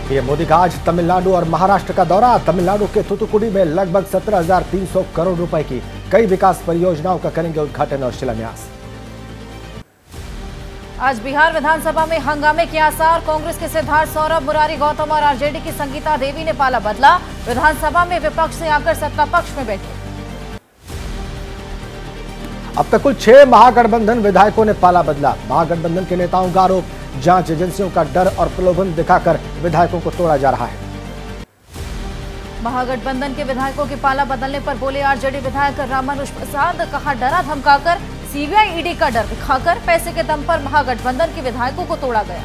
PM Modi का आज तमिलनाडु और महाराष्ट्र का दौरा। तमिलनाडु के थूथुकुडी में लगभग 17,300 करोड़ रुपए की कई विकास परियोजनाओं का करेंगे उद्घाटन और शिलान्यास। आज बिहार विधानसभा में हंगामे के आसार। कांग्रेस के सिद्धार्थ सौरभ, मुरारी गौतम और आरजेडी की संगीता देवी ने पाला बदला। विधानसभा में विपक्ष से आकर सत्ता पक्ष में बैठे। अब तक कुल 6 महागठबंधन विधायकों ने पाला बदला। महागठबंधन के नेताओं का आरोप, जांच एजेंसियों का डर और प्रलोभन दिखाकर विधायकों को तोड़ा जा रहा है। महागठबंधन के विधायकों के पाला बदलने पर बोले आरजेडी विधायक रामानुज प्रसाद। कहा, डरा धमकाकर, सीबीआई ईडी का डर दिखाकर पैसे के दम पर महागठबंधन के विधायकों को तोड़ा गया।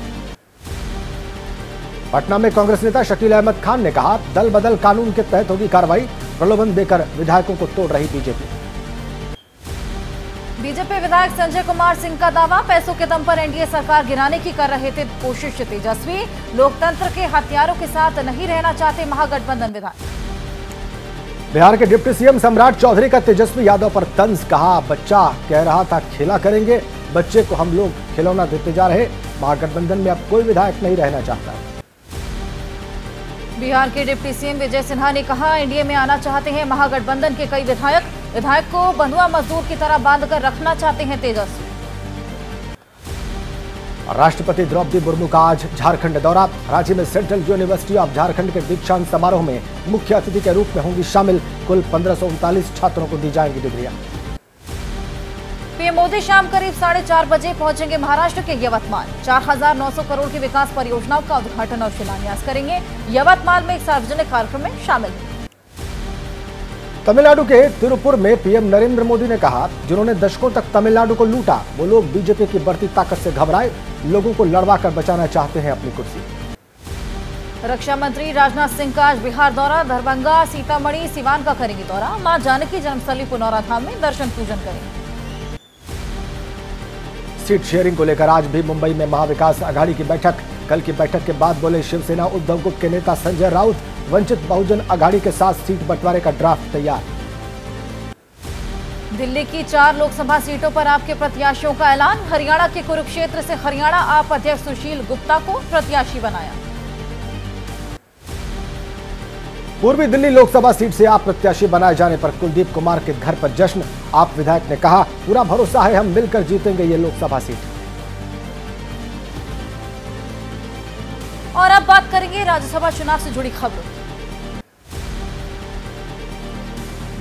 पटना में कांग्रेस नेता शकील अहमद खान ने कहा, दल बदल कानून के तहत होगी कार्रवाई। प्रलोभन देकर विधायकों को तोड़ रही बीजेपी। बीजेपी विधायक संजय कुमार सिंह का दावा, पैसों के दम पर एनडीए सरकार गिराने की कर रहे थे कोशिश तेजस्वी। लोकतंत्र के हथियारों के साथ नहीं रहना चाहते महागठबंधन विधायक। बिहार के डिप्टी सीएम सम्राट चौधरी का तेजस्वी यादव पर तंज। कहा, बच्चा कह रहा था खेला करेंगे, बच्चे को हम लोग खिलौना देते जा रहे। महागठबंधन में अब कोई विधायक नहीं रहना चाहता। बिहार के डिप्टी सीएम विजय सिन्हा ने कहा, एनडीए में आना चाहते हैं महागठबंधन के कई विधायक को बंधुआ मजदूर की तरह बांधकर रखना चाहते हैं तेजस्वी। राष्ट्रपति द्रौपदी मुर्मू का आज झारखंड दौरा। रांची में सेंट्रल यूनिवर्सिटी ऑफ झारखंड के दीक्षांत समारोह में मुख्य अतिथि के रूप में होंगी शामिल। कुल 1539 छात्रों को दी जाएंगी डिग्रियां। पीएम मोदी शाम करीब 4:30 बजे पहुंचेंगे महाराष्ट्र के यवतमाल। 4,900 करोड़ की विकास परियोजनाओं का उद्घाटन और शिलान्यास करेंगे। यवतमाल में एक सार्वजनिक कार्यक्रम में शामिल होंगे। तमिलनाडु के तिरुपुर में पीएम नरेंद्र मोदी ने कहा, जिन्होंने दशकों तक तमिलनाडु को लूटा, वो लोग बीजेपी की बढ़ती ताकत से घबराए, लोगों को लड़वा कर बचाना चाहते हैं अपनी कुर्सी। रक्षा मंत्री राजनाथ सिंह का आज बिहार दौरा। दरभंगा, सीतामढ़ी, सिवान का करेंगे दौरा। मां जानकी जन्मस्थली पुनौरा धाम में दर्शन पूजन करेंगे। सीट शेयरिंग को लेकर आज भी मुंबई में महाविकास आघाड़ी की बैठक। कल की बैठक के बाद बोले शिवसेना उद्धव गुट के नेता संजय राउत, वंचित बहुजन आघाड़ी के साथ सीट बंटवारे का ड्राफ्ट तैयार। दिल्ली की 4 लोकसभा सीटों पर आपके प्रत्याशियों का ऐलान। हरियाणा के कुरुक्षेत्र से हरियाणा आप अध्यक्ष सुशील गुप्ता को प्रत्याशी बनाया। पूर्वी दिल्ली लोकसभा सीट से आप प्रत्याशी बनाए जाने पर कुलदीप कुमार के घर पर जश्न। आप विधायक ने कहा, पूरा भरोसा है हम मिलकर जीतेंगे ये लोकसभा सीट। और अब बात करेंगे राज्यसभा चुनाव से जुड़ी खबरों।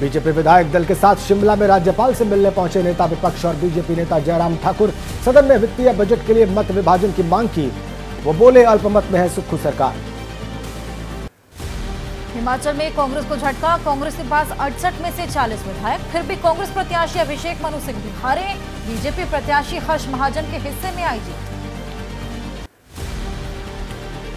बीजेपी विधायक दल के साथ शिमला में राज्यपाल से मिलने पहुंचे नेता विपक्ष और बीजेपी नेता जयराम ठाकुर। सदन में वित्तीय बजट के लिए मत विभाजन की मांग की। वो बोले, अल्पमत में है सुक्खू सरकार। हिमाचल में कांग्रेस को झटका। कांग्रेस के पास 68 में से 40 विधायक, फिर भी कांग्रेस प्रत्याशी अभिषेक मनु सिंह भी हारे। बीजेपी प्रत्याशी हर्ष महाजन के हिस्से में आई जीत।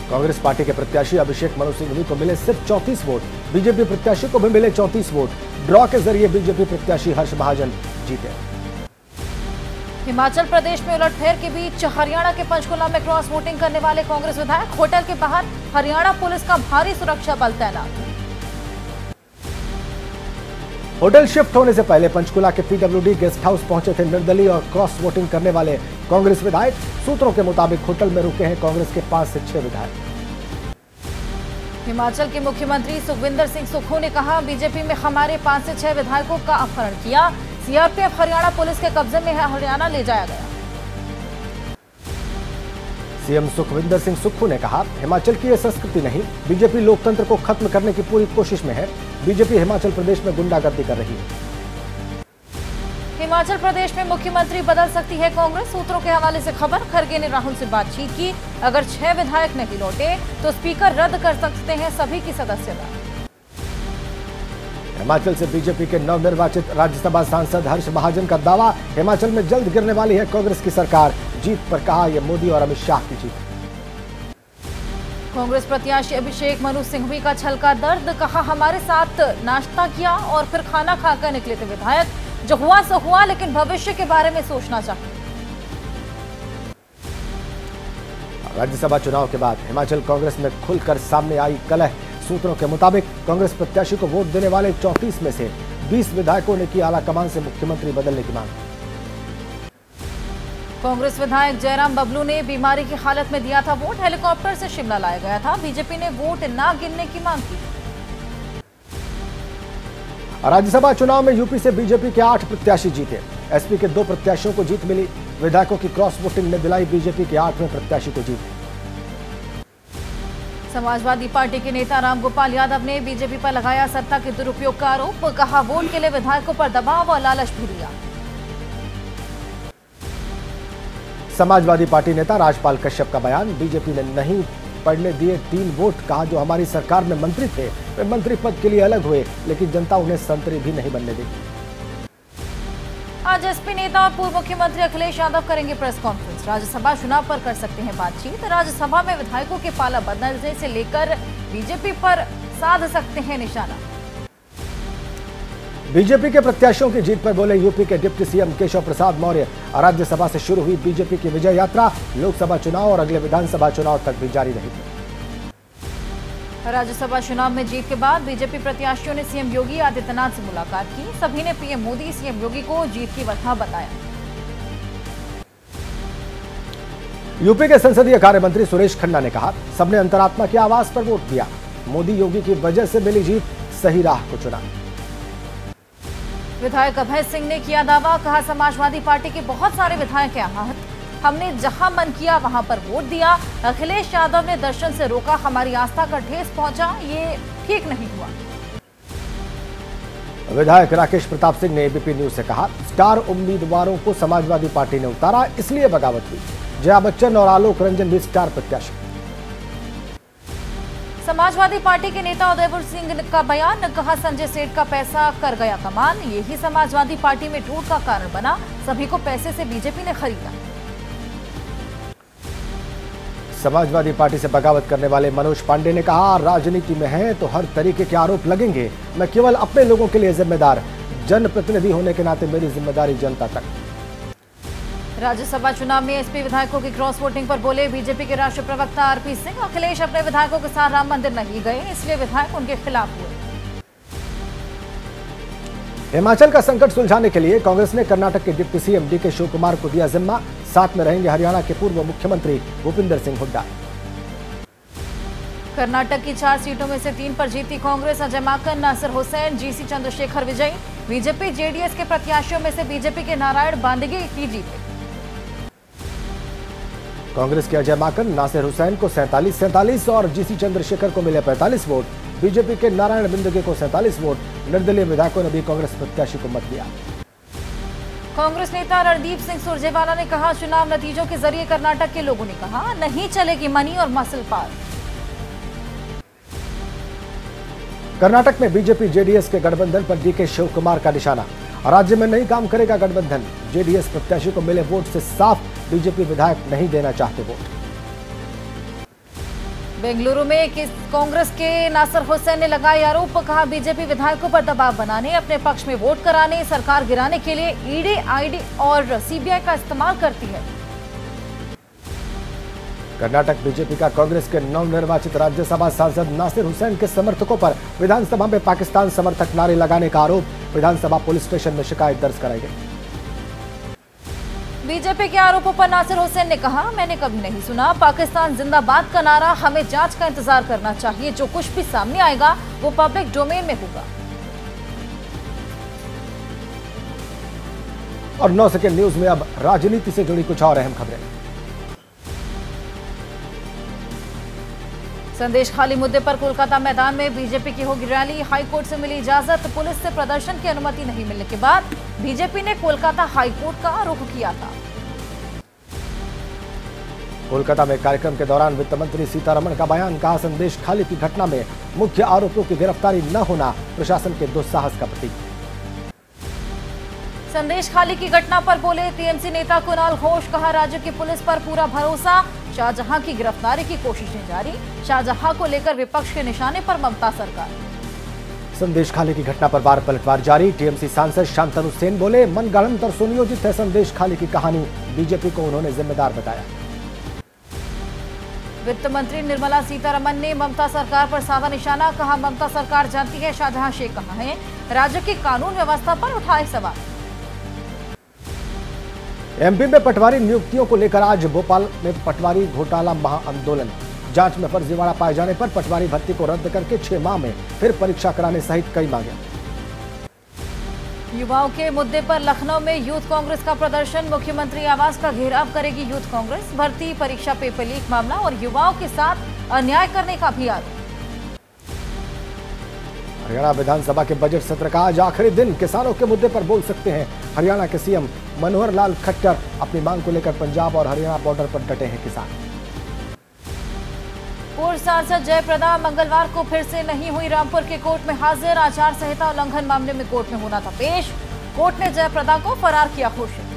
कांग्रेस पार्टी के प्रत्याशी अभिषेक मनु सिंघवी को मिले सिर्फ 34 वोट। बीजेपी प्रत्याशी को भी मिले 34 वोट। ड्रॉ के जरिए बीजेपी प्रत्याशी हर्ष महाजन जीते। हिमाचल प्रदेश में उलटफेर के बीच हरियाणा के पंचकुला में क्रॉस वोटिंग करने वाले कांग्रेस विधायक। होटल के बाहर हरियाणा पुलिस का भारी सुरक्षा बल तैनात। होटल शिफ्ट होने से पहले पंचकुला के पीडब्ल्यूडी गेस्ट हाउस पहुंचे थे निर्दलीय और क्रॉस वोटिंग करने वाले कांग्रेस विधायक। सूत्रों के मुताबिक होटल में रुके हैं कांग्रेस के 5 से 6 विधायक। हिमाचल के मुख्यमंत्री सुखविंदर सिंह सुक्खू ने कहा, बीजेपी में हमारे 5 से 6 विधायकों का अपहरण किया। सीआरपीएफ हरियाणा पुलिस के कब्जे में है, हरियाणा ले जाया गया। सीएम सुखविंदर सिंह सुक्खू ने कहा, हिमाचल की यह संस्कृति नहीं। बीजेपी लोकतंत्र को खत्म करने की पूरी कोशिश में है। बीजेपी हिमाचल प्रदेश में गुंडागर्दी कर रही है। हिमाचल प्रदेश में मुख्यमंत्री बदल सकती है कांग्रेस। सूत्रों के हवाले से खबर। खरगे ने राहुल से बातचीत की। अगर 6 विधायक नहीं लौटे तो स्पीकर रद्द कर सकते हैं सभी की सदस्यता। हिमाचल से बीजेपी के नवनिर्वाचित राज्यसभा सांसद हर्ष महाजन का दावा, हिमाचल में जल्द गिरने वाली है कांग्रेस की सरकार। जीत पर कहा, यह मोदी और अमित शाह की जीत। कांग्रेस प्रत्याशी अभिषेक मनु सिंघवी का छलका दर्द। कहा, हमारे साथ नाश्ता किया और फिर खाना खाकर निकले थे विधायक। जो हुआ सो हुआ, लेकिन भविष्य के बारे में सोचना चाहिए। राज्यसभा चुनाव के बाद हिमाचल कांग्रेस में खुलकर सामने आई कलह। सूत्रों के मुताबिक कांग्रेस प्रत्याशी को वोट देने वाले 34 में से 20 विधायकों ने की आलाकमान से मुख्यमंत्री बदलने की मांग। कांग्रेस विधायक जयराम बबलू ने बीमारी की हालत में दिया था वोट। हेलीकॉप्टर से शिमला लाया गया था। बीजेपी ने वोट न गिनने की मांग की। राज्यसभा चुनाव में यूपी से बीजेपी के 8 प्रत्याशी जीते। एसपी के 2 प्रत्याशियों को जीत मिली। विधायकों की क्रॉस वोटिंग ने दिलाई बीजेपी के 8वें प्रत्याशी को जीत। समाजवादी पार्टी के नेता रामगोपाल यादव ने बीजेपी पर लगाया सत्ता के दुरुपयोग का आरोप। कहा वोट के लिए विधायकों पर दबाव और लालच भी दिया। समाजवादी पार्टी नेता राजपाल कश्यप का बयान, बीजेपी ने नहीं पड़ने दिए 3 वोट। कहा जो हमारी सरकार में मंत्री थे वे मंत्री पद के लिए अलग हुए, लेकिन जनता उन्हें संतरी भी नहीं बनने देगी। आज एसपी नेता और पूर्व मुख्यमंत्री अखिलेश यादव करेंगे प्रेस कॉन्फ्रेंस। राज्यसभा चुनाव पर कर सकते हैं बातचीत। राज्यसभा में विधायकों के पाला बदलने से लेकर बीजेपी पर साध सकते हैं निशाना। बीजेपी के प्रत्याशियों की जीत पर बोले यूपी के डिप्टी सीएम केशव प्रसाद मौर्य। राज्यसभा से शुरू हुई बीजेपी की विजय यात्रा लोकसभा चुनाव और अगले विधानसभा चुनाव तक भी जारी रहेगी। राज्यसभा चुनाव में जीत के बाद बीजेपी प्रत्याशियों ने सीएम योगी आदित्यनाथ से मुलाकात की। सभी ने पीएम मोदी सीएम योगी को जीत की वजह बताया। यूपी के संसदीय कार्य मंत्री सुरेश खन्ना ने कहा सबने अंतरात्मा की आवाज पर वोट दिया। मोदी योगी की वजह से मिली जीत, सही राह को चुना। विधायक अभय सिंह ने किया दावा। कहा समाजवादी पार्टी के बहुत सारे विधायक यहाँ, हमने जहां मन किया वहां पर वोट दिया। अखिलेश यादव ने दर्शन से रोका, हमारी आस्था का ठेस पहुंचा, ये ठीक नहीं हुआ। विधायक राकेश प्रताप सिंह ने एबीपी न्यूज से कहा स्टार उम्मीदवारों को समाजवादी पार्टी ने उतारा, इसलिए बगावत हुई। जया बच्चन और आलोक रंजन भी स्टार प्रत्याशी। समाजवादी पार्टी के नेता उदयपुर सिंह का बयान। कहा संजय सेठ का पैसा कर गया कमाल, यही समाजवादी पार्टी में टूट का कारण बना। सभी को पैसे से बीजेपी ने खरीदा। समाजवादी पार्टी से बगावत करने वाले मनोज पांडे ने कहा राजनीति में है तो हर तरीके के आरोप लगेंगे। मैं केवल अपने लोगों के लिए जिम्मेदार, जनप्रतिनिधि होने के नाते मेरी जिम्मेदारी जनता तक। राज्यसभा चुनाव में एसपी विधायकों की क्रॉस वोटिंग पर बोले बीजेपी के राष्ट्रीय प्रवक्ता आरपी सिंह। अखिलेश अपने विधायकों के साथ राम मंदिर नहीं गए, इसलिए विधायक उनके खिलाफ हुए। हिमाचल का संकट सुलझाने के लिए कांग्रेस ने कर्नाटक के deputy CM DK Shivakumar को दिया जिम्मा। साथ में रहेंगे हरियाणा के पूर्व मुख्यमंत्री भूपिंदर सिंह हुड्डा। कर्नाटक की 4 सीटों में से 3 पर जीती कांग्रेस। अजय माकन, नासिर हुसैन, जीसी चंद्रशेखर विजयी। बीजेपी जेडीएस के प्रत्याशियों में से बीजेपी के नारायण बांदिगे की जीते। कांग्रेस के अजय माकन, नासिर हुसैन को 47 और जीसी चंद्रशेखर को मिले 45 वोट। बीजेपी के नारायण बिंदगे को 47 वोट। निर्दलीय विधायकों ने भी कांग्रेस प्रत्याशी को मत दिया। कांग्रेस नेता रणदीप सिंह सुरजेवाला ने कहा चुनाव नतीजों के जरिए कर्नाटक के लोगों ने कहा नहीं चलेगी मनी और मसल पार। कर्नाटक में बीजेपी जेडीएस के गठबंधन पर डीके शिव कुमार का निशाना। राज्य में नहीं काम करेगा गठबंधन। जेडीएस प्रत्याशी को मिले वोट से साफ बीजेपी विधायक नहीं देना चाहते वोट। बेंगलुरु में कांग्रेस के नासिर हुसैन ने लगाया आरोप। कहा बीजेपी विधायकों पर दबाव बनाने, अपने पक्ष में वोट कराने, सरकार गिराने के लिए ईडी, आईडी और सीबीआई का इस्तेमाल करती है। कर्नाटक बीजेपी का कांग्रेस के नवनिर्वाचित राज्यसभा सांसद नासिर हुसैन के समर्थकों पर विधानसभा में पाकिस्तान समर्थक नारे लगाने का आरोप। विधानसभा पुलिस स्टेशन में शिकायत दर्ज कराई गई। बीजेपी के आरोपों पर नासिर हुसैन ने कहा मैंने कभी नहीं सुना पाकिस्तान जिंदाबाद का नारा। हमें जांच का इंतजार करना चाहिए। जो कुछ भी सामने आएगा वो पब्लिक डोमेन में होगा। और 9 सेकंड न्यूज में अब राजनीति से जुड़ी कुछ और अहम खबरें। संदेश खाली मुद्दे पर कोलकाता मैदान में बीजेपी की होगी रैली। हाईकोर्ट से मिली इजाजत। पुलिस से प्रदर्शन की अनुमति नहीं मिलने के बाद बीजेपी ने कोलकाता हाईकोर्ट का रुख किया था। कोलकाता में कार्यक्रम के दौरान वित्त मंत्री सीतारमण का बयान। कहा संदेश खाली की घटना में मुख्य आरोपियों की गिरफ्तारी न होना प्रशासन के दुस्साहस का प्रतीक। संदेश खाली की घटना पर बोले टीएमसी नेता कुणाल घोष। कहा राज्य की पुलिस पर पूरा भरोसा। शाहजहां की गिरफ्तारी की कोशिशें जारी। शाहजहां को लेकर विपक्ष के निशाने पर ममता सरकार। संदेश खाली की घटना पर बार पलटवार जारी। टीएमसी सांसद शांतनु सेन बोले मनगढ़ंत और सुनियोजित है संदेश खाली की कहानी। बीजेपी को उन्होंने जिम्मेदार बताया। वित्त मंत्री निर्मला सीतारमण ने ममता सरकार पर साधा निशाना। कहा ममता सरकार जानती है शाहजहां शेख कहां है। राज्य की कानून व्यवस्था पर उठाए सवाल। एमपी में पटवारी नियुक्तियों को लेकर आज भोपाल में पटवारी घोटाला महाआंदोलन। जांच में फर्जीवाड़ा पाए जाने पर पटवारी भर्ती को रद्द करके 6 माह में फिर परीक्षा कराने सहित कई मांगे। युवाओं के मुद्दे पर लखनऊ में यूथ कांग्रेस का प्रदर्शन। मुख्यमंत्री आवास का घेराव करेगी यूथ कांग्रेस। भर्ती परीक्षा पेपर लीक मामला और युवाओं के साथ अन्याय करने का भी आरोप। हरियाणा विधानसभा के बजट सत्र का आज आखिरी दिन। किसानों के मुद्दे पर बोल सकते हैं हरियाणा के सीएम मनोहर लाल खट्टर। अपनी मांग को लेकर पंजाब और हरियाणा बॉर्डर पर डटे हैं किसान। पूर्व सांसद जयप्रदा मंगलवार को फिर से नहीं हुई रामपुर के कोर्ट में हाजिर। आचार संहिता उल्लंघन मामले में कोर्ट में होना था पेश। कोर्ट ने जयप्रदा को फरार किया घोषित।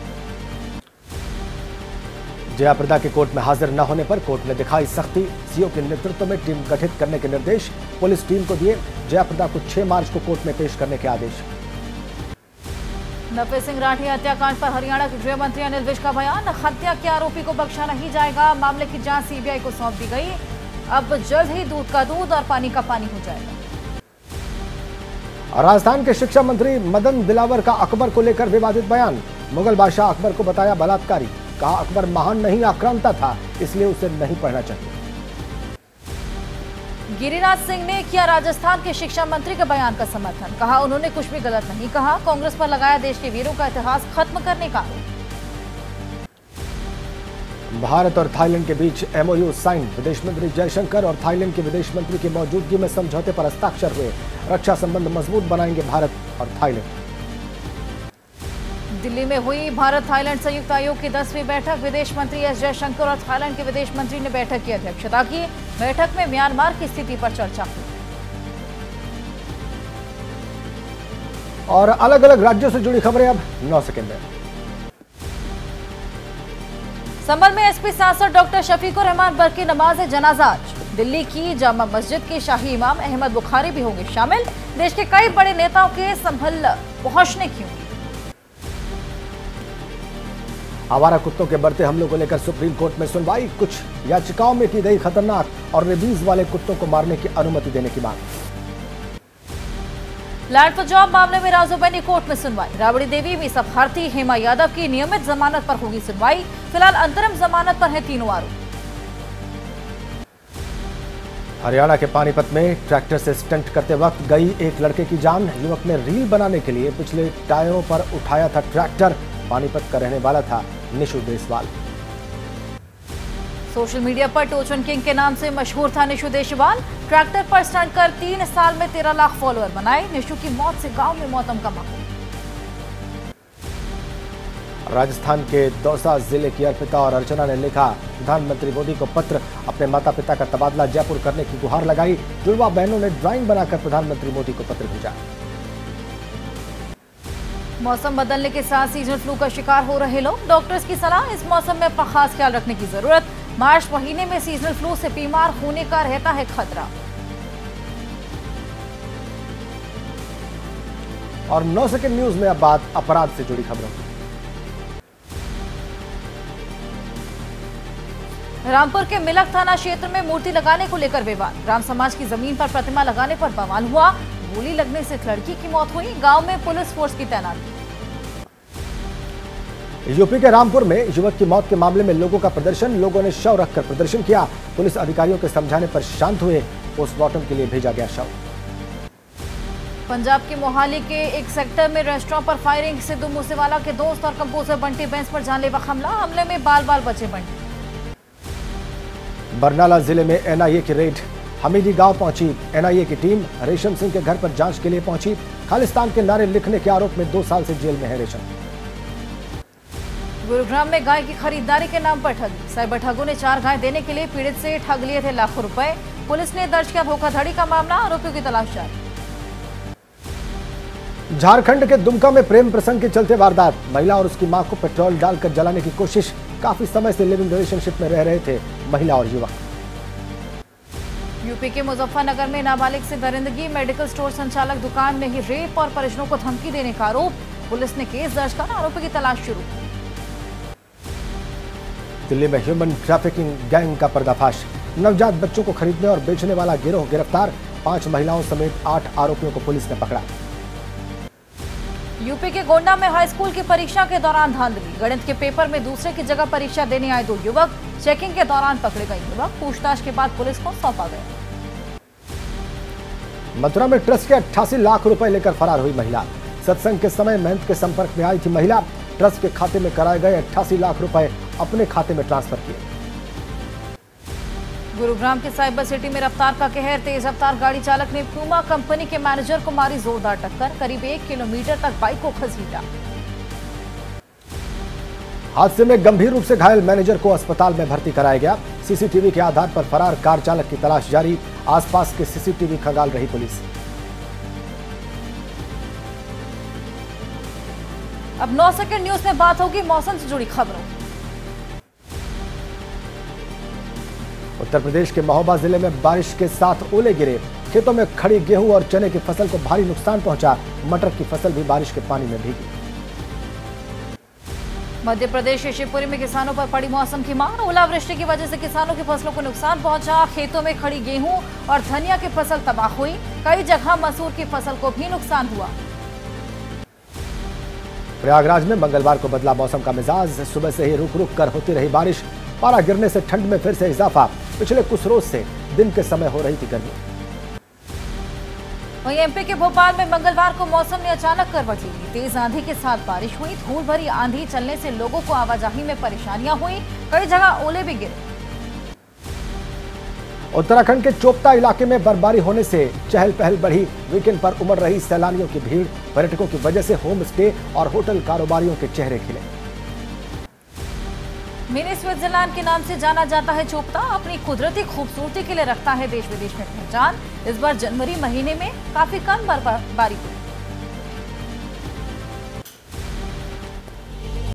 जयप्रदा के कोर्ट में हाजिर न होने पर कोर्ट ने दिखाई सख्ती। सीओ के नेतृत्व में टीम गठित करने के निर्देश पुलिस टीम को दिए। जयप्रदा को 6 मार्च को कोर्ट में पेश करने के आदेश। नरपे सिंह राठी हत्याकांड पर हरियाणा के गृह मंत्री अनिल विज का बयान। हत्या के आरोपी को बख्शा नहीं जाएगा। मामले की जांच सीबीआई को सौंप दी गई। अब जल्द ही दूध का दूध और पानी का पानी हो जाएगा। राजस्थान के शिक्षा मंत्री मदन दिलावर का अकबर को लेकर विवादित बयान। मुगल बादशाह अकबर को बताया बलात्कारी। कहा अकबर महान नहीं आक्रांता था, इसलिए उसे नहीं पढ़ना चाहिए। गिरिराज सिंह ने किया राजस्थान के शिक्षा मंत्री के बयान का समर्थन। कहा उन्होंने कुछ भी गलत नहीं कहा। कांग्रेस पर लगाया देश के वीरों का इतिहास खत्म करने का आरोप। भारत और थाईलैंड के बीच एमओयू साइन। विदेश मंत्री जयशंकर और थाईलैंड के विदेश मंत्री की मौजूदगी में समझौते पर हस्ताक्षर हुए। रक्षा संबंध मजबूत बनाएंगे भारत और थाईलैंड। दिल्ली में हुई भारत थाईलैंड संयुक्त आयोग की 10वीं बैठक। विदेश मंत्री एस जयशंकर और थाईलैंड के विदेश मंत्री ने बैठक की अध्यक्षता की। बैठक में म्यांमार की स्थिति पर चर्चा हुई। और अलग अलग राज्यों से जुड़ी खबरें अब 9 सेकंड में। संभल में एसपी सांसद डॉक्टर शफीकुर रहमान बर्की नमाज जनाजा आज। दिल्ली की जामा मस्जिद के शाही इमाम अहमद बुखारी भी होंगे शामिल। देश के कई बड़े नेताओं के संभल पहुंचने की उम्मीद। आवारा कुत्तों के बढ़ते हमलों को लेकर सुप्रीम कोर्ट में सुनवाई। कुछ याचिकाओं में की गई खतरनाक और रेबीज वाले कुत्तों को मारने की अनुमति देने की मांग। लैंड फॉर जॉब मामले में राजोबेनी कोर्ट में सुनवाई। राबड़ी देवी मीसा भारती हेमा यादव की नियमित जमानत पर होगी सुनवाई। फिलहाल अंतरिम जमानत पर हैं तीनों आरोपी। हरियाणा के पानीपत में ट्रैक्टर से स्टंट करते वक्त गई एक लड़के की जान। युवक ने रील बनाने के लिए पिछले टायरों पर उठाया था ट्रैक्टर। पानीपत का रहने वाला था निशु देसवाल। सोशल मीडिया पर टोचन किंग के नाम से मशहूर था निशु देसवाल। ट्रैक्टर पर स्टंट कर 3 साल में 13 लाख फॉलोअर बनाए। निशु की मौत से गांव में मौतम का माहौल। राजस्थान के दौसा जिले की अर्पिता और अर्चना ने लिखा प्रधानमंत्री मोदी को पत्र। अपने माता पिता का तबादला जयपुर करने की गुहार लगाई। जुड़वा बहनों ने ड्राइंग बनाकर प्रधानमंत्री मोदी को पत्र भेजा। मौसम बदलने के साथ सीजनल फ्लू का शिकार हो रहे लोग। डॉक्टर्स की सलाह, इस मौसम में अपना खास ख्याल रखने की जरूरत। मार्च महीने में सीजनल फ्लू से बीमार होने का रहता है खतरा। और 9 सेकंड न्यूज में अब बात अपराध से जुड़ी खबरों की। रामपुर के मिलक थाना क्षेत्र में मूर्ति लगाने को लेकर विवाद। राम समाज की जमीन पर प्रतिमा लगाने पर बवाल हुआ। गोली लगने से एक लड़की की मौत हुई। गांव में पुलिस फोर्स की तैनाती। यूपी के रामपुर में युवक की मौत के मामले में लोगों का प्रदर्शन। लोगों ने शव रखकर प्रदर्शन किया। पुलिस अधिकारियों के समझाने पर शांत हुए। पोस्टमार्टम के लिए भेजा गया शव। पंजाब के मोहाली के एक सेक्टर में रेस्टोरेंट पर फायरिंग। सिद्धू मूसेवाला के दोस्त और कंपोजर बंटी बेंस पर जानलेवा हमला। हमले में बाल बाल बचे बंटी। बरनाला जिले में एनआईए की रेड। हमीदी गांव पहुंची एनआईए की टीम। रेशम सिंह के घर पर जांच के लिए पहुंची। खालिस्तान के नारे लिखने के आरोप में 2 साल से जेल में है रेशम। गुरुग्राम में गाय की खरीदारी के नाम पर ठगी। साइबर ठगों ने 4 गाय देने के लिए पीड़ित से ठग लिए थे लाखों रुपए। पुलिस ने दर्ज किया धोखाधड़ी का मामला। आरोपियों की तलाश जारी। झारखंड के दुमका में प्रेम प्रसंग के चलते वारदात। महिला और उसकी मां को पेट्रोल डालकर जलाने की कोशिश। काफी समय से लिविंग रिलेशनशिप में रह रहे थे महिला और युवक। यूपी के मुजफ्फरनगर में नाबालिग से दरिंदगी। मेडिकल स्टोर संचालक दुकान में ही रेप और परिजनों को धमकी देने का आरोप। पुलिस ने केस दर्ज कर आरोपी की तलाश शुरू। दिल्ली में ह्यूमन ट्रैफिकिंग गैंग का पर्दाफाश। नवजात बच्चों को खरीदने और बेचने वाला गिरोह गिरफ्तार। 5 महिलाओं समेत 8 आरोपियों को पुलिस ने पकड़ा। यूपी के गोंडा में हाई स्कूल की परीक्षा के दौरान धांधली। गणित के पेपर में दूसरे की जगह परीक्षा देने आए 2 युवक। चेकिंग के दौरान पकड़े गए युवक पूछताछ के बाद पुलिस को सौंपा गया। मथुरा में ट्रस्ट के 88 लाख रुपए लेकर फरार हुई महिला। सत्संग के समय महंत के संपर्क में आई थी महिला। ट्रस्ट के खाते में कराए गए 88 लाख रुपए अपने खाते में ट्रांसफर किए। गुरुग्राम के साइबर सिटी में रफ्तार का कहर। तेज रफ्तार गाड़ी चालक ने प्यूमा कंपनी के मैनेजर को मारी जोरदार टक्कर। करीब 1 किलोमीटर तक बाइक को घसीटा। हादसे में गंभीर रूप से घायल मैनेजर को अस्पताल में भर्ती कराया गया। सीसीटीवी के आधार पर फरार कार चालक की तलाश जारी। आसपास के सीसीटीवी खंगाल रही पुलिस। अब 9 सेकंड न्यूज में बात होगी मौसम से जुड़ी खबरों। उत्तर प्रदेश के महोबा जिले में बारिश के साथ ओले गिरे। खेतों में खड़ी गेहूं और चने की फसल को भारी नुकसान पहुंचा। मटर की फसल भी बारिश के पानी में भीगी। मध्य प्रदेश के शिवपुरी में किसानों पर पड़ी मौसम की मार। ओलावृष्टि की वजह से किसानों की फसलों को नुकसान पहुंचा। खेतों में खड़ी गेहूं और धनिया की फसल तबाह हुई। कई जगह मसूर की फसल को भी नुकसान हुआ। प्रयागराज में मंगलवार को बदला मौसम का मिजाज। सुबह से ही रुक रुक कर होती रही बारिश। पारा गिरने से ठंड में फिर से इजाफा। पिछले कुछ रोज से दिन के समय हो रही थी गर्मी। वहीं एमपी के भोपाल में मंगलवार को मौसम ने अचानक करवट ली। तेज आंधी के साथ बारिश हुई। धूल भरी आंधी चलने से लोगों को आवाजाही में परेशानियां हुई। कई जगह ओले भी गिरे। उत्तराखंड के चोपता इलाके में बर्फबारी होने से चहल पहल बढ़ी। वीकेंड पर उमड़ रही सैलानियों की भीड़। पर्यटकों की वजह से होम स्टे और होटल कारोबारियों के चेहरे खिले। मिनी स्विट्जरलैंड के नाम से जाना जाता है चोपता। अपनी कुदरती खूबसूरती के लिए रखता है देश विदेश में पहचान। इस बार जनवरी महीने में काफी कम बर्फबारी हुई।